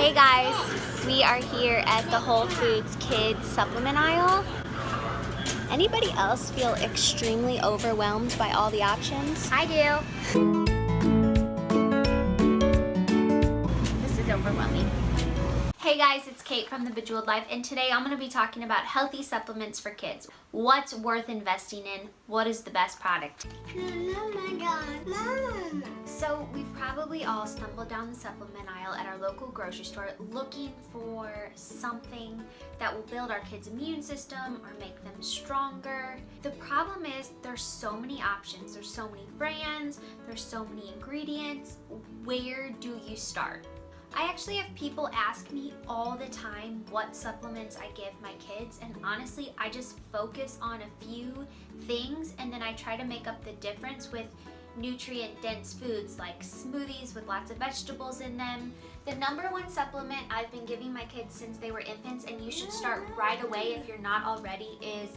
Hey guys, we are here at the Whole Foods Kids supplement aisle. Anybody else feel extremely overwhelmed by all the options? I do. This is overwhelming. Hey guys, it's Kate from The Bejeweled Life, and today I'm going to be talking about healthy supplements for kids. What's worth investing in? What is the best product? So we've probably all stumbled down the supplement aisle at our local grocery store looking for something that will build our kids' immune system or make them stronger. The problem is there's so many options, there's so many brands, there's so many ingredients. Where do you start? I actually have people ask me all the time what supplements I give my kids, and honestly I just focus on a few things and then I try to make up the difference with nutrient dense foods like smoothies with lots of vegetables in them. The number one supplement I've been giving my kids since they were infants, and you should start right away if you're not already, is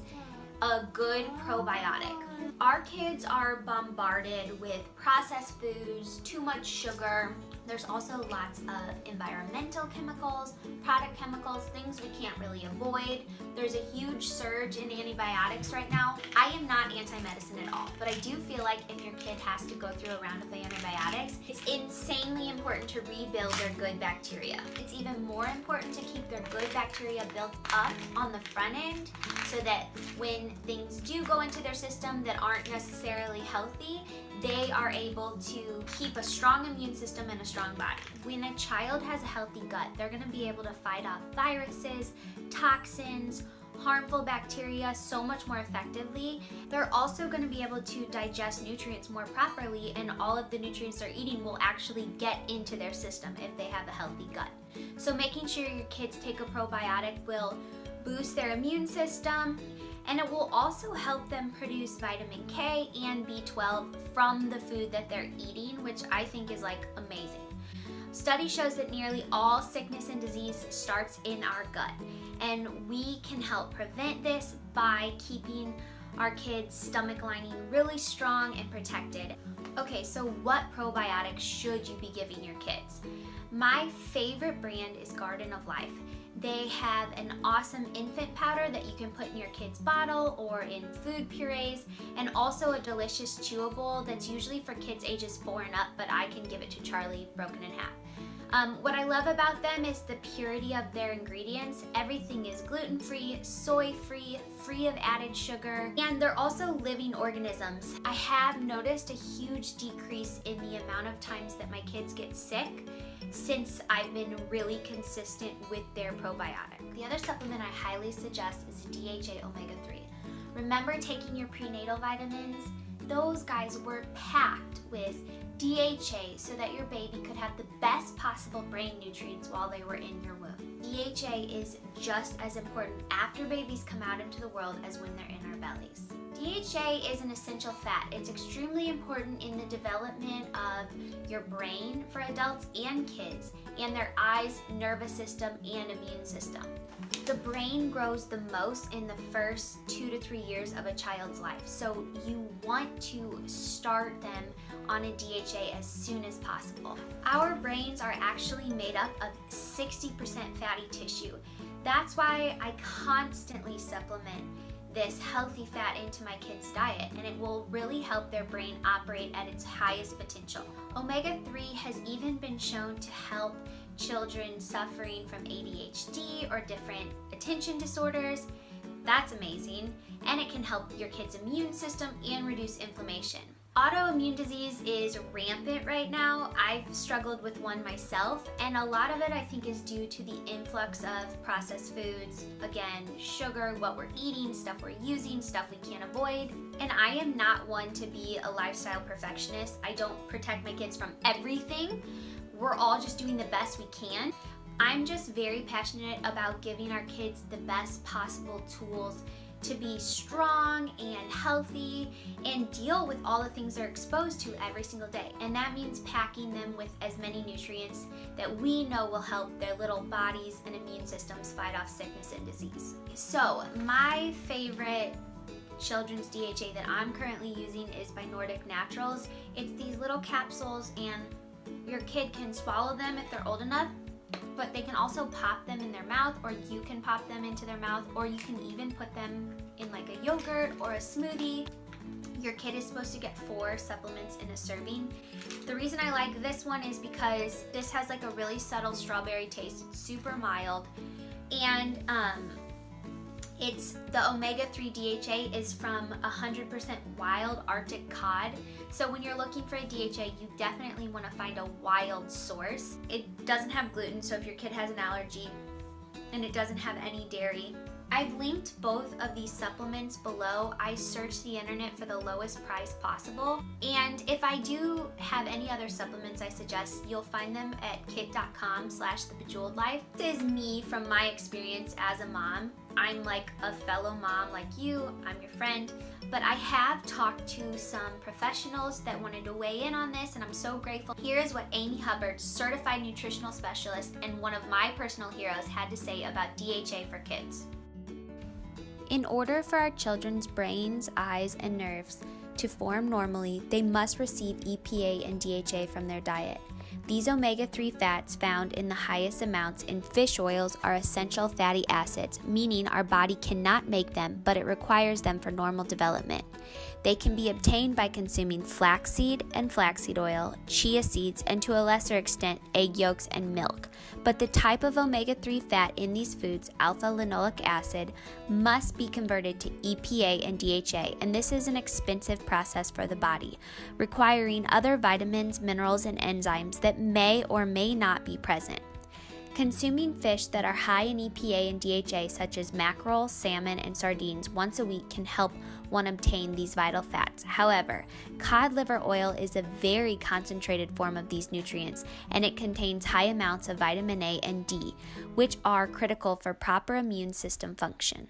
a good probiotic. Our kids are bombarded with processed foods, too much sugar. There's also lots of environmental chemicals, product chemicals, things we can't really avoid. There's a huge surge in antibiotics right now. I am not anti-medicine at all, but I do feel like if your kid has to go through a round of antibiotics, it's insanely important to rebuild their good bacteria. It's even more important to keep their good bacteria built up on the front end so that when things do go into their system that aren't necessarily healthy, they are able to keep a strong immune system and a strong body. When a child has a healthy gut, they're going to be able to fight off viruses, toxins, harmful bacteria so much more effectively. They're also going to be able to digest nutrients more properly, and all of the nutrients they're eating will actually get into their system if they have a healthy gut. So making sure your kids take a probiotic will boost their immune system, and it will also help them produce vitamin K and B12 from the food that they're eating, which I think is like amazing. Study shows that nearly all sickness and disease starts in our gut, and we can help prevent this by keeping our kids' stomach lining really strong and protected. Okay, so what probiotics should you be giving your kids? My favorite brand is Garden of Life. They have an awesome infant powder that you can put in your kid's bottle or in food purees, and also a delicious chewable that's usually for kids ages 4 and up, but I can give it to Charlie broken in half. What I love about them is the purity of their ingredients. Everything is gluten-free, soy-free, free of added sugar, and they're also living organisms. I have noticed a huge decrease in the amount of times that my kids get sick since I've been really consistent with their probiotic. The other supplement I highly suggest is DHA omega-3. Remember taking your prenatal vitamins? Those guys were packed with DHA so that your baby could have the best possible brain nutrients while they were in your womb. DHA is just as important after babies come out into the world as when they're in our bellies. DHA is an essential fat. It's extremely important in the development of your brain for adults and kids, and their eyes, nervous system, and immune system. The brain grows the most in the first 2 to 3 years of a child's life, so you want to start them on a DHA as soon as possible. Our brains are actually made up of 60% fatty tissue. That's why I constantly supplement this healthy fat into my kids' diet, and it will really help their brain operate at its highest potential. Omega-3 has even been shown to help children suffering from ADHD or different attention disorders. That's amazing, and it can help your kid's immune system and reduce inflammation. Autoimmune disease is rampant right now. I've struggled with one myself, and a lot of it I think is due to the influx of processed foods. Again, sugar, what we're eating, stuff we're using, stuff we can't avoid. And I am not one to be a lifestyle perfectionist. I don't protect my kids from everything. We're all just doing the best we can. I'm just very passionate about giving our kids the best possible tools to be strong and healthy and deal with all the things they're exposed to every single day. And that means packing them with as many nutrients that we know will help their little bodies and immune systems fight off sickness and disease. So my favorite children's DHA that I'm currently using is by Nordic Naturals. It's these little capsules, and your kid can swallow them if they're old enough, but they can also pop them in their mouth, or you can pop them into their mouth, or you can even put them in like a yogurt or a smoothie. Your kid is supposed to get 4 supplements in a serving. The reason I like this one is because this has like a really subtle strawberry taste. It's super mild, and it's the omega-3 DHA is from 100% wild Arctic cod. So when you're looking for a DHA, you definitely want to find a wild source. It doesn't have gluten, so if your kid has an allergy, and it doesn't have any dairy. I've linked both of these supplements below. I searched the internet for the lowest price possible. And if I do have any other supplements I suggest, you'll find them at kit.com/thebejeweledlife. This is me from my experience as a mom. I'm like a fellow mom like you, I'm your friend. But I have talked to some professionals that wanted to weigh in on this, and I'm so grateful. Here is what Amy Hubbard, certified nutritional specialist and one of my personal heroes, had to say about DHA for kids. In order for our children's brains, eyes, and nerves to form normally, they must receive EPA and DHA from their diet. These omega-3 fats found in the highest amounts in fish oils are essential fatty acids, meaning our body cannot make them, but it requires them for normal development. They can be obtained by consuming flaxseed and flaxseed oil, chia seeds, and to a lesser extent, egg yolks and milk. But the type of omega-3 fat in these foods, alpha-linoleic acid, must be converted to EPA and DHA, and this is an expensive process for the body, requiring other vitamins, minerals, and enzymes that may or may not be present. Consuming fish that are high in EPA and DHA, such as mackerel, salmon, and sardines, once a week can help one obtain these vital fats. However, cod liver oil is a very concentrated form of these nutrients, and it contains high amounts of vitamin A and D, which are critical for proper immune system function.